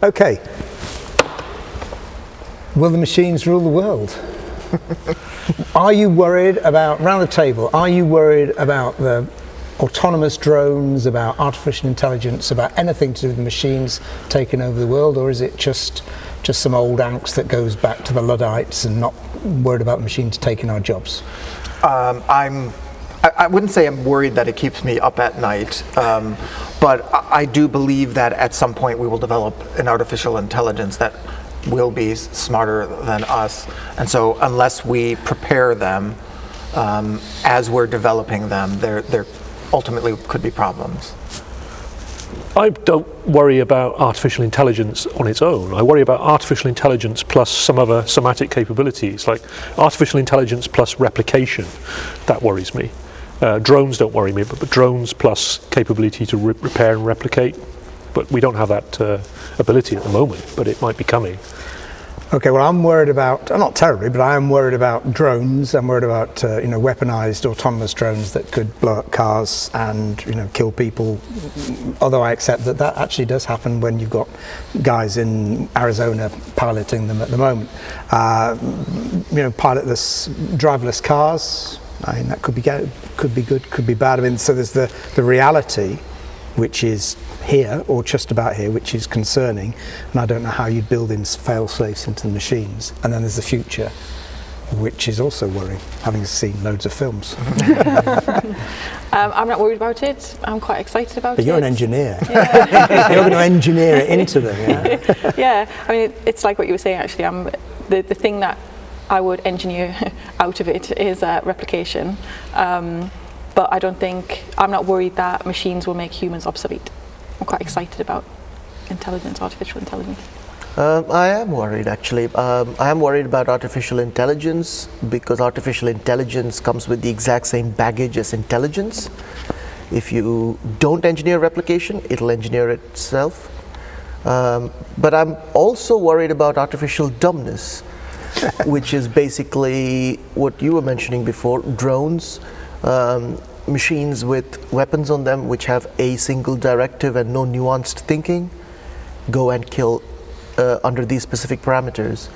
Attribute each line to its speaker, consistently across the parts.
Speaker 1: Okay. Will the machines rule the world? Are you worried about, round the table, are you worried about the autonomous drones, about artificial intelligence, about anything to do with the machines taking over the world, or is it just some old angst that goes back to the Luddites and not worried about the machines taking our jobs?
Speaker 2: I wouldn't say I'm worried that it keeps me up at night, but I do believe that at some point we will develop an artificial intelligence that will be smarter than us, and so unless we prepare them as we're developing them, there ultimately could be problems.
Speaker 3: I don't worry about artificial intelligence on its own. I worry about artificial intelligence plus some other somatic capabilities, like artificial intelligence plus replication. That worries me. Drones don't worry me, but drones plus capability to repair and replicate. But we don't have that ability at the moment, but it might be coming.
Speaker 1: Okay, well, I'm worried about, not terribly, but I am worried about drones. I'm worried about weaponized autonomous drones that could blow up cars and kill people. Although I accept that actually does happen when you've got guys in Arizona piloting them at the moment. Pilotless, driverless cars. I mean, that could be good, could be bad. I mean, so there's the reality, which is here, or just about here, which is concerning, and I don't know how you build in fail-safes into the machines. And then there's the future, which is also worrying, having seen loads of films.
Speaker 4: I'm not worried about it. I'm quite excited about it.
Speaker 1: But you're an engineer. Yeah. You're going to engineer it into them. Yeah.
Speaker 4: Yeah, I mean, it's like what you were saying, actually. The thing that I would engineer out of it is replication. But I'm not worried that machines will make humans obsolete. I'm quite excited about artificial intelligence.
Speaker 5: I am worried, actually. I am worried about artificial intelligence because artificial intelligence comes with the exact same baggage as intelligence. If you don't engineer replication, it'll engineer itself. But I'm also worried about artificial dumbness, which is basically what you were mentioning before, drones. Machines with weapons on them which have a single directive and no nuanced thinking go and kill under these specific parameters.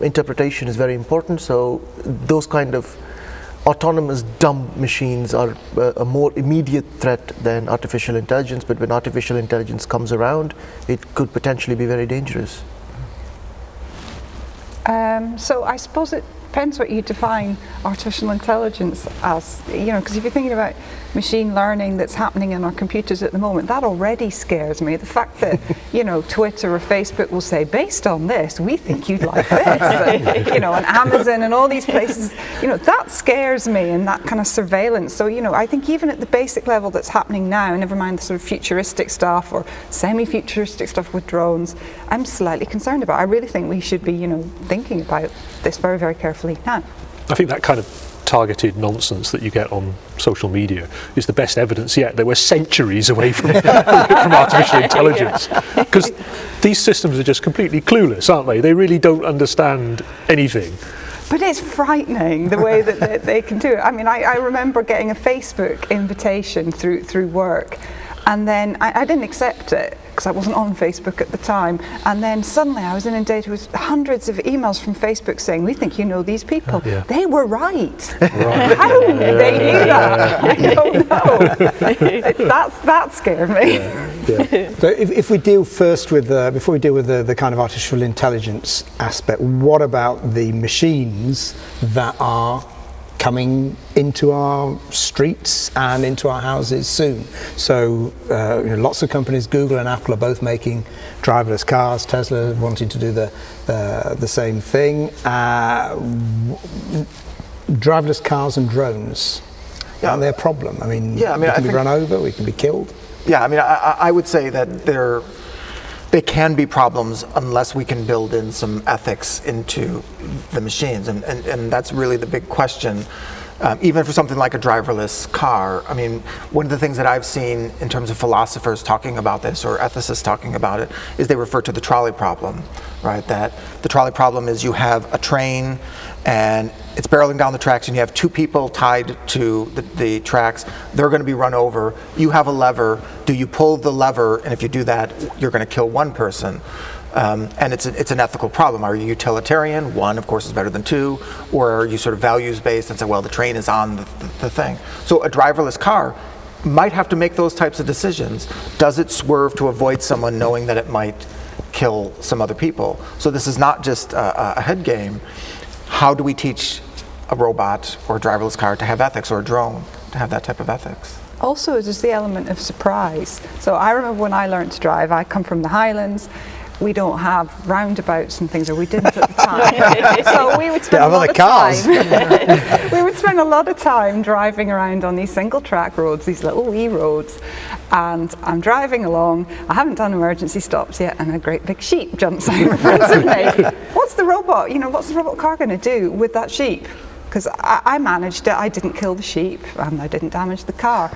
Speaker 5: Interpretation is very important, so those kind of autonomous dumb machines are a more immediate threat than artificial intelligence, but when artificial intelligence comes around, it could potentially be very dangerous.
Speaker 6: So I suppose it depends what you define artificial intelligence as, because if you're thinking about machine learning that's happening in our computers at the moment, that already scares me. The fact that, Twitter or Facebook will say, based on this, we think you'd like this, and Amazon and all these places, that scares me, and that kind of surveillance. So, I think even at the basic level that's happening now, never mind the sort of futuristic stuff or semi-futuristic stuff with drones, I'm slightly concerned about. I really think we should be, thinking about this very, very carefully now.
Speaker 3: I think that kind of targeted nonsense that you get on social media is the best evidence yet that we're centuries away from artificial intelligence. Because these systems are just completely clueless, aren't they? They really don't understand anything.
Speaker 6: But it's frightening the way that they can do it. I mean, I remember getting a Facebook invitation through work, and then I didn't accept it because I wasn't on Facebook at the time, and then suddenly I was inundated with hundreds of emails from Facebook saying, we think you know these people. Yeah. They were right. How did they do that? I don't know. That scared me.
Speaker 1: Yeah. So if we deal first with, before we deal with the kind of artificial intelligence aspect, what about the machines that are coming into our streets and into our houses soon? So lots of companies, Google and Apple, are both making driverless cars. Tesla wanting to do the same thing. Driverless cars and drones, aren't they a problem? I mean, we can be run over, we can be killed.
Speaker 2: Yeah, I mean, I would say that they can be problems unless we can build in some ethics into the machines, and that's really the big question. Even for something like a driverless car, I mean, one of the things that I've seen in terms of philosophers talking about this, or ethicists talking about it, is they refer to the trolley problem, right? That the trolley problem is you have a train, and it's barreling down the tracks, and you have two people tied to the tracks. They're going to be run over. You have a lever. Do you pull the lever? And if you do that, you're going to kill one person. And it's an ethical problem. Are you utilitarian? One, of course, is better than two. Or are you sort of values-based and say, well, the train is on the thing. So a driverless car might have to make those types of decisions. Does it swerve to avoid someone knowing that it might kill some other people? So this is not just a head game. How do we teach a robot or a driverless car to have ethics, or a drone to have that type of ethics?
Speaker 6: Also, there's the element of surprise. So I remember when I learned to drive, I come from the Highlands. We don't have roundabouts and things, or we didn't at the time. So we would spend a lot of time. We would spend a lot of time driving around on these single track roads, these little wee roads. And I'm driving along, I haven't done emergency stops yet, and a great big sheep jumps out in front of me. What's the robot, what's the robot car going to do with that sheep? Because I managed it, I didn't kill the sheep, and I didn't damage the car.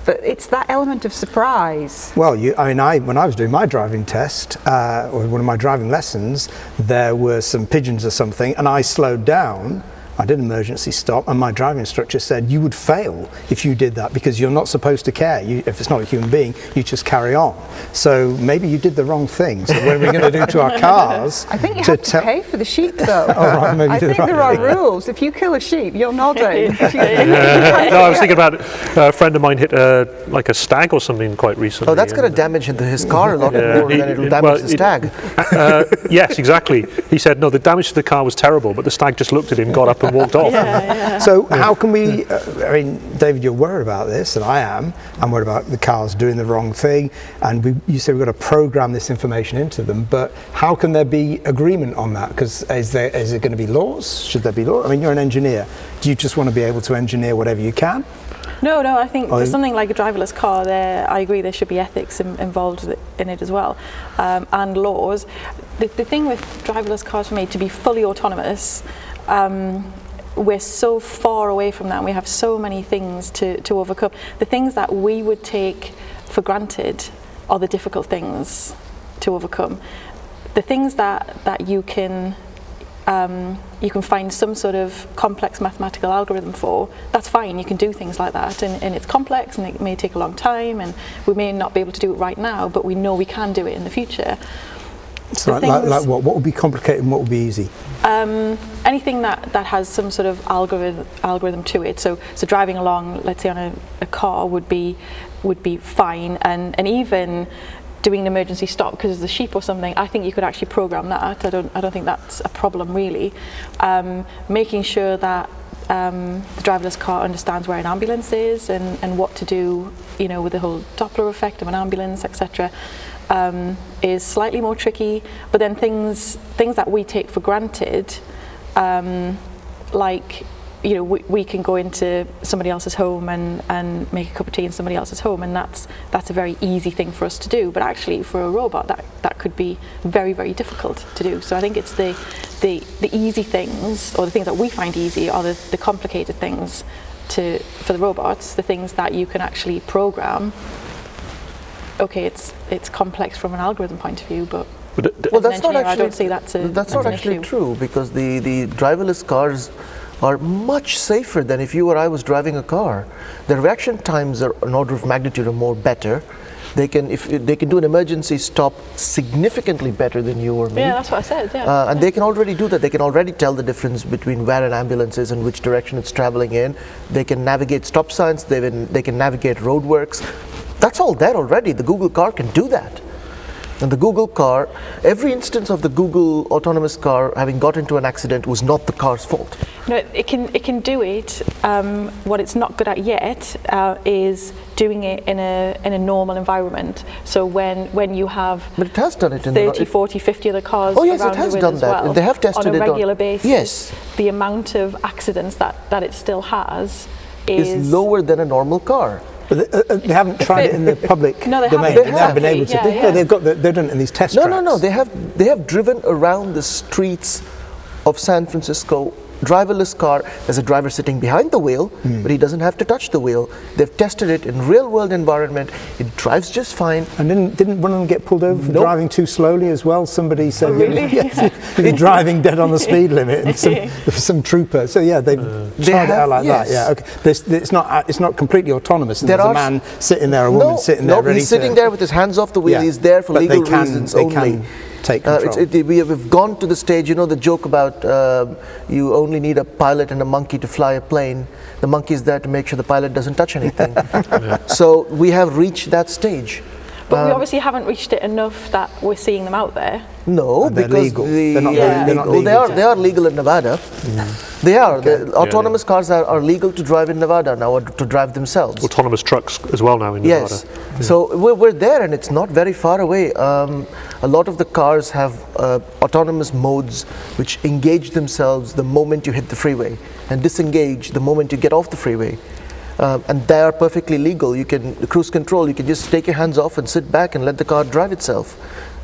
Speaker 6: But it's that element of surprise.
Speaker 1: Well, when I was doing my driving test, or one of my driving lessons, there were some pigeons or something, and I slowed down. I did an emergency stop, and my driving instructor said, you would fail if you did that, because you're not supposed to care. If it's not a human being, you just carry on. So maybe you did the wrong thing. So what are we going to do to our cars?
Speaker 6: I think you have to pay for the sheep, though.
Speaker 1: Right, maybe
Speaker 6: I think there are rules. If you kill a sheep, you're nodding.
Speaker 3: No, I was thinking about a friend of mine hit a stag or something quite recently.
Speaker 5: Oh, that's going to damage his car a lot more than it will damage the stag.
Speaker 3: Yes, exactly. He said, no, the damage to the car was terrible, but the stag just looked at him, got up and walked off.
Speaker 1: So how can we, David, you're worried about this, and I am. I'm worried about the cars doing the wrong thing, and you say we've got to program this information into them, but how can there be agreement on that? Because is there going to be laws? Should there be laws? I mean, you're an engineer. Do you just want to be able to engineer whatever you can?
Speaker 4: No, I think for something like a driverless car, I agree there should be ethics involved in it as well, and laws. The thing with driverless cars for me, to be fully autonomous, we're so far away from that, and we have so many things to overcome. The things that we would take for granted are the difficult things to overcome. The things that you can find some sort of complex mathematical algorithm for, that's fine, you can do things like that, and it's complex and it may take a long time, and we may not be able to do it right now, but we know we can do it in the future.
Speaker 1: So like what? What would be complicated and what would be easy?
Speaker 4: Anything that has some sort of algorithm to it. So driving along, let's say on a car, would be fine, and even doing an emergency stop because of the sheep or something. I think you could actually program that. I don't think that's a problem really. Making sure that the driverless car understands where an ambulance is and what to do, with the whole Doppler effect of an ambulance, etc. Is slightly more tricky, but then things that we take for granted, like we can go into somebody else's home and make a cup of tea in somebody else's home, and that's a very easy thing for us to do. But actually, for a robot, that could be very, very difficult to do. So I think it's the easy things, or the things that we find easy, are the complicated things for the robots. The things that you can actually program. Okay, it's complex from an algorithm point of view, but
Speaker 5: well, that's not actually,
Speaker 4: I don't see that's
Speaker 5: not actually true, because the driverless cars are much safer than if you or I was driving a car. The reaction times are an order of magnitude or more better. They can do an emergency stop significantly better than you or me.
Speaker 4: Yeah, that's what I said. Yeah,
Speaker 5: and they can already do that. They can already tell the difference between where an ambulance is and which direction it's traveling in. They can navigate stop signs. They can navigate roadworks. That's all there already. The Google car can do that. And the Google car, every instance of the Google autonomous car having got into an accident was not the car's fault.
Speaker 4: No, it can do it. What it's not good at yet is doing it in a normal environment. So when you have
Speaker 5: but it has done it in
Speaker 4: 30, 40, 50 other cars
Speaker 5: yes,
Speaker 4: around
Speaker 5: it has
Speaker 4: the
Speaker 5: done
Speaker 4: as
Speaker 5: that.
Speaker 4: well,
Speaker 5: They have tested
Speaker 4: on a
Speaker 5: it
Speaker 4: regular basis.
Speaker 5: Yes.
Speaker 4: The amount of accidents that it still has is
Speaker 5: lower than a normal car.
Speaker 1: But they haven't tried it in the public domain.
Speaker 4: Haven't.
Speaker 1: They haven't been able to. They've done it in these test tracks.
Speaker 5: No. They have driven around the streets of San Francisco driverless car, there's a driver sitting behind the wheel, but he doesn't have to touch the wheel. They've tested it in real world environment. It drives just fine.
Speaker 1: And didn't one of them get pulled over for
Speaker 5: Nope.
Speaker 1: driving too slowly as well? Somebody said
Speaker 4: really?
Speaker 1: yes, he was driving dead on the speed limit, and some trooper. So yeah, they've tried it out like
Speaker 5: yes.
Speaker 1: that. Yeah, okay. It's not completely autonomous.
Speaker 5: There
Speaker 1: There's
Speaker 5: are
Speaker 1: a man sitting there, a woman sitting there, ready
Speaker 5: he's sitting there with his hands off the wheel.
Speaker 1: Yeah.
Speaker 5: He's there for
Speaker 1: But
Speaker 5: legal
Speaker 1: they can-
Speaker 5: reasons
Speaker 1: they
Speaker 5: only.
Speaker 1: can take control.
Speaker 5: We've gone to the stage, the joke about you only need a pilot and a monkey to fly a plane. The monkey is there to make sure the pilot doesn't touch anything. So we have reached that stage.
Speaker 4: But we obviously haven't reached it enough that we're seeing them out there.
Speaker 5: No,
Speaker 1: They're
Speaker 5: because
Speaker 1: legal.
Speaker 5: they're
Speaker 1: not
Speaker 5: legal. They are legal in Nevada. They are.
Speaker 3: Okay.
Speaker 5: The autonomous cars are legal to drive in Nevada now, or to drive themselves.
Speaker 3: Autonomous trucks as well now in Nevada.
Speaker 5: Yes. So we're there, and it's not very far away. A lot of the cars have autonomous modes which engage themselves the moment you hit the freeway and disengage the moment you get off the freeway. And they are perfectly legal. You can cruise control. You can just take your hands off and sit back and let the car drive itself.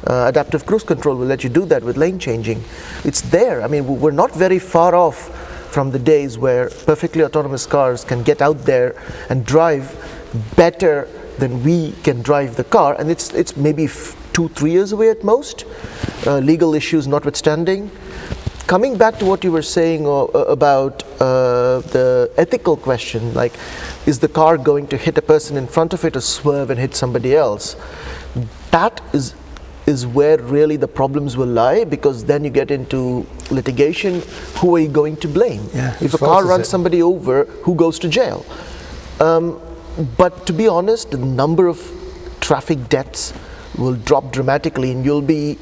Speaker 5: Adaptive cruise control will let you do that with lane changing. It's there. I mean, we're not very far off from the days where perfectly autonomous cars can get out there and drive better than we can drive the car. And it's maybe 2-3 years away at most, legal issues notwithstanding. Coming back to what you were saying about the ethical question, like, is the car going to hit a person in front of it or swerve and hit somebody else? That is where really the problems will lie, because then you get into litigation. Who are you going to blame?
Speaker 1: Yeah,
Speaker 5: if a
Speaker 1: whose fault
Speaker 5: car
Speaker 1: is
Speaker 5: runs
Speaker 1: it?
Speaker 5: somebody over, who goes to jail? But to be honest, the number of traffic deaths will drop dramatically, and you'll be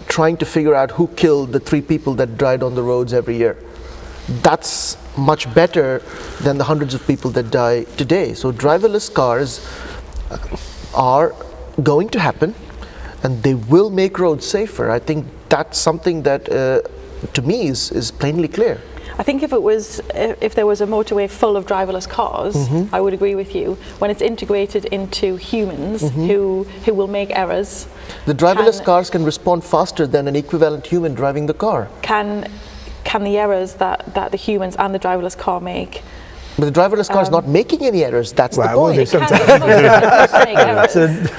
Speaker 5: trying to figure out who killed the 3 people that died on the roads every year. That's much better than the hundreds of people that die today. So driverless cars are going to happen, and they will make roads safer. I think that's something that to me is plainly clear.
Speaker 4: I think if there was a motorway full of driverless cars, I would agree with you. When it's integrated into humans who will make errors,
Speaker 5: The driverless cars can respond faster than an equivalent human driving the car.
Speaker 4: can the errors that the humans and the driverless car make,
Speaker 5: But the driverless car is not making any errors. That's the
Speaker 1: Well, well,
Speaker 5: point.
Speaker 1: there's
Speaker 4: it must make errors.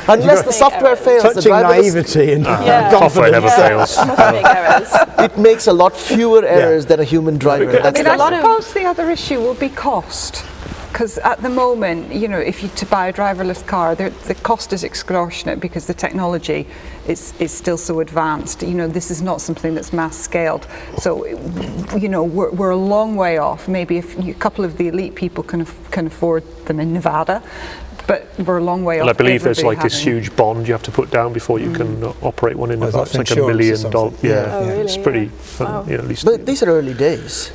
Speaker 5: Unless the
Speaker 4: make
Speaker 5: software
Speaker 4: errors.
Speaker 5: fails, the
Speaker 1: touching
Speaker 5: driverless,
Speaker 1: naivety and
Speaker 4: Yeah.
Speaker 3: Software never fails.
Speaker 4: Must make errors.
Speaker 5: it makes a lot fewer errors than a human driver.
Speaker 3: Okay.
Speaker 5: That's
Speaker 6: I mean,
Speaker 5: the
Speaker 6: I
Speaker 4: a lot of-
Speaker 6: suppose the other issue will be cost. Because at the moment, if you to buy a driverless car, the cost is extortionate because the technology is still so advanced. This is not something that's mass scaled. So, we're a long way off. Maybe if a couple of the elite people can afford them in Nevada, but we're a long way off.
Speaker 3: And I believe there's
Speaker 6: everybody
Speaker 3: like this
Speaker 6: having-
Speaker 3: huge bond you have to put down before you can operate one in
Speaker 1: Well,
Speaker 3: Nevada.
Speaker 1: that's
Speaker 3: It's like $1
Speaker 1: insurance or
Speaker 3: million.
Speaker 1: something.
Speaker 3: Yeah,
Speaker 4: Oh, really?
Speaker 3: it's pretty.
Speaker 4: Wow.
Speaker 3: At least.
Speaker 5: But these are early days.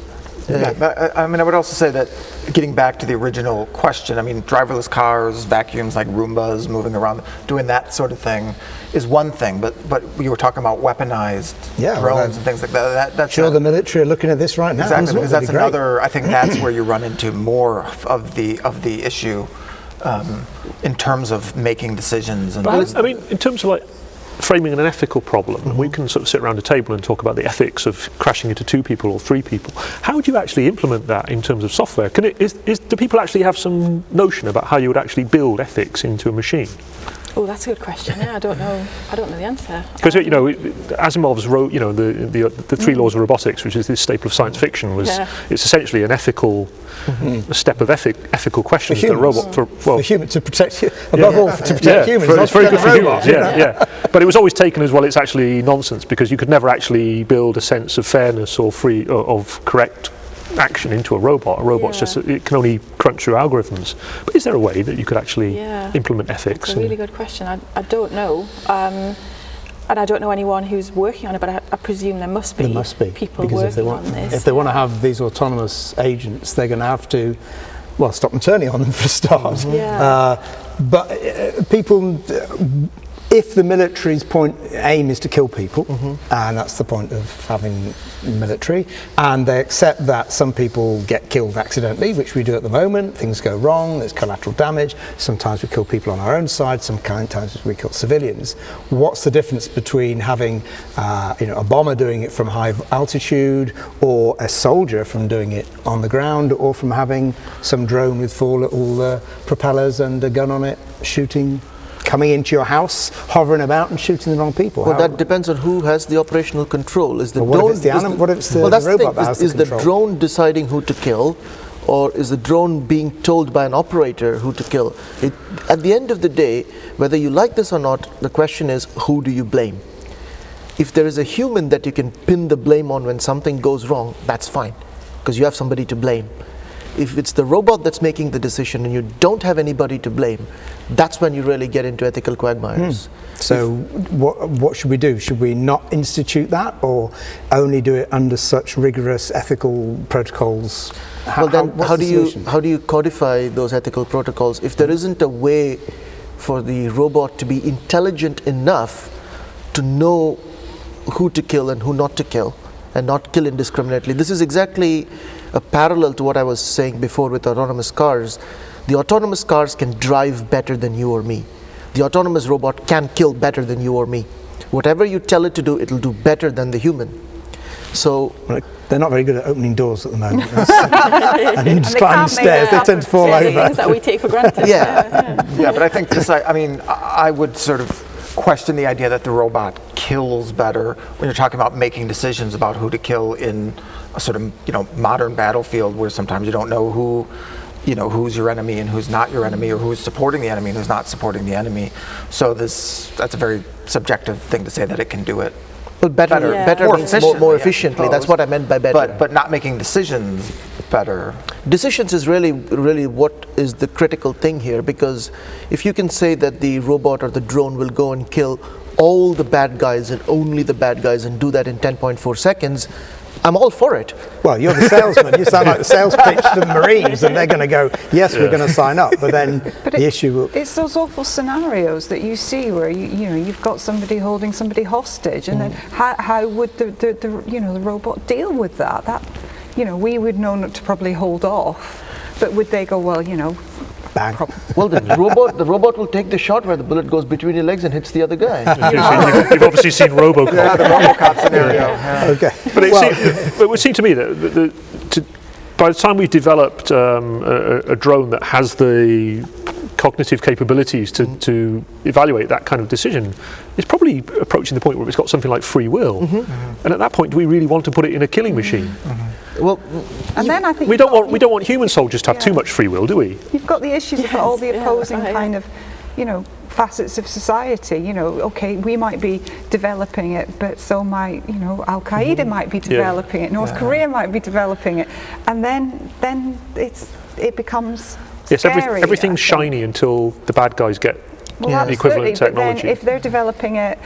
Speaker 2: Yeah, but, I mean, I would also say that getting back to the original question, I mean, driverless cars, vacuums like Roombas moving around, doing that sort of thing is one thing, but you were talking about weaponized drones and things like that. That's
Speaker 1: Sure, the military are looking at this right now.
Speaker 2: exactly,
Speaker 1: as well.
Speaker 2: because that's
Speaker 1: That'd be great.
Speaker 2: another. I think that's where you run into more of the issue in terms of making decisions. And
Speaker 3: But I mean, in terms of like framing an ethical problem, we can sort of sit around a table and talk about the ethics of crashing into 2 people or 3 people. How do you actually implement that in terms of software? Do people actually have some notion about how you would actually build ethics into a machine?
Speaker 4: Oh, that's a good question. Yeah, I don't know the answer.
Speaker 3: Because Asimov's wrote, the 3 laws of robotics, which is this staple of science fiction, it's essentially an ethical a step of ethical questions that a robot
Speaker 1: for human to protect above all to protect humans.
Speaker 3: It's very good for humans. Yeah. But it was always taken as well. It's actually nonsense because you could never actually build a sense of fairness or of correct action into a robot. A robot's just it can only crunch through algorithms. But is there a way that you could actually implement ethics?
Speaker 4: It's a really good question. I don't know. And I don't know anyone who's working on it, but I presume there must be people
Speaker 1: because
Speaker 4: working on this.
Speaker 1: if they want to have these autonomous agents, they're going to have to, stop them turning on them for a start.
Speaker 4: Yeah.
Speaker 1: But people, if the military's aim is to kill people, and that's the point of having military, and they accept that some people get killed accidentally, which we do at the moment, things go wrong, there's collateral damage, sometimes we kill people on our own side, sometimes we kill civilians. What's the difference between having a bomber doing it from high altitude, or a soldier from doing it on the ground, or from having some drone with 4 little propellers and a gun on it shooting, coming into your house, hovering about and shooting the wrong people?
Speaker 5: Well, that depends on who has the operational control. Is the
Speaker 1: what
Speaker 5: drone?
Speaker 1: if it's the animal? What if it's the
Speaker 5: that's the
Speaker 1: robot
Speaker 5: thing.
Speaker 1: that has
Speaker 5: Is
Speaker 1: the
Speaker 5: the
Speaker 1: control?
Speaker 5: drone deciding who to kill, or is the drone being told by an operator who to kill? At the end of the day, whether you like this or not, the question is, who do you blame? If there is a human that you can pin the blame on when something goes wrong, that's fine, because you have somebody to blame. If it's the robot that's making the decision and you don't have anybody to blame, that's when you really get into ethical quagmires.
Speaker 1: So what should we do? Should we not institute that, or only do it under such rigorous ethical protocols?
Speaker 5: Well, then
Speaker 1: what's
Speaker 5: how
Speaker 1: the
Speaker 5: do you
Speaker 1: solution?
Speaker 5: how do you codify those ethical protocols if there isn't a way for the robot to be intelligent enough to know who to kill and who not to kill, and not kill indiscriminately? This is exactly a parallel to what I was saying before with autonomous cars. The autonomous cars can drive better than you or me. The autonomous robot can kill better than you or me. Whatever you tell it to do, it'll do better than the human. So
Speaker 1: Well, they're not very good at opening doors at the moment. And you just
Speaker 6: they
Speaker 1: climb the
Speaker 6: can't make
Speaker 1: stairs,
Speaker 6: it
Speaker 1: they
Speaker 6: up
Speaker 1: tend to fall
Speaker 4: Things
Speaker 1: over.
Speaker 4: that we take for granted.
Speaker 5: yeah,
Speaker 2: Yeah, but I think I would sort of question the idea that the robot kills better when you're talking about making decisions about who to kill in a sort of modern battlefield where sometimes you don't know who's your enemy and who's not your enemy, or who's supporting the enemy and who's not supporting the enemy. So that's a very subjective thing to say that it can do it.
Speaker 5: well, better
Speaker 4: Yeah.
Speaker 5: better
Speaker 2: More
Speaker 5: means
Speaker 2: efficiently,
Speaker 5: more
Speaker 2: I
Speaker 5: efficiently. That's
Speaker 2: suppose.
Speaker 5: what I meant by better.
Speaker 2: But not making decisions better.
Speaker 5: Decisions is really what is the critical thing here, because if you can say that the robot or the drone will go and kill all the bad guys and only the bad guys and do that in 10.4 seconds, I'm all for it.
Speaker 1: Well, you're the salesman. You sound like the sales pitch to the Marines, and they're going to go, yes, we're going to sign up. But then the issue...
Speaker 6: It's those awful scenarios that you see where you've got somebody holding somebody hostage, and then how would the robot deal with that? That we would know not to probably hold off, but would they go, well,
Speaker 1: Bang.
Speaker 5: Well, the robot will take the shot where the bullet goes between your legs and hits the other guy.
Speaker 3: You've obviously seen RoboCop.
Speaker 2: Yeah, the RoboCop scenario. Yeah.
Speaker 1: Okay.
Speaker 3: But it would seem to me that by the time we've developed a drone that has the cognitive capabilities to evaluate that kind of decision, it's probably approaching the point where it's got something like free will. And at that point, do we really want to put it in a killing machine?
Speaker 5: Well,
Speaker 6: and then I think
Speaker 3: We don't want human soldiers to have too much free will, do we?
Speaker 6: You've got the issues of all the
Speaker 4: Yes, yeah,
Speaker 6: opposing
Speaker 4: right.
Speaker 6: kind of, facets of society. Okay, we might be developing it, but so might, Al Qaeda might be developing it, North Korea might be developing it, and then it becomes
Speaker 3: Yes,
Speaker 6: scary,
Speaker 3: everything's
Speaker 6: I think.
Speaker 3: shiny until the bad guys get
Speaker 6: Well,
Speaker 3: the equivalent
Speaker 6: absolutely, but then
Speaker 3: technology.
Speaker 6: if they're developing it,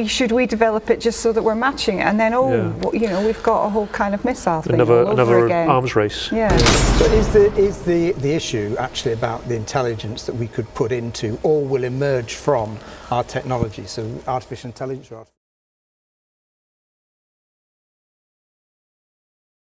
Speaker 6: should we develop it just so that we're matching it? And then, we've got a whole kind of missile thing all over
Speaker 3: another
Speaker 6: again.
Speaker 3: arms race.
Speaker 6: Yeah.
Speaker 1: So is the issue actually about the intelligence that we could put into or will emerge from our technology? So artificial intelligence or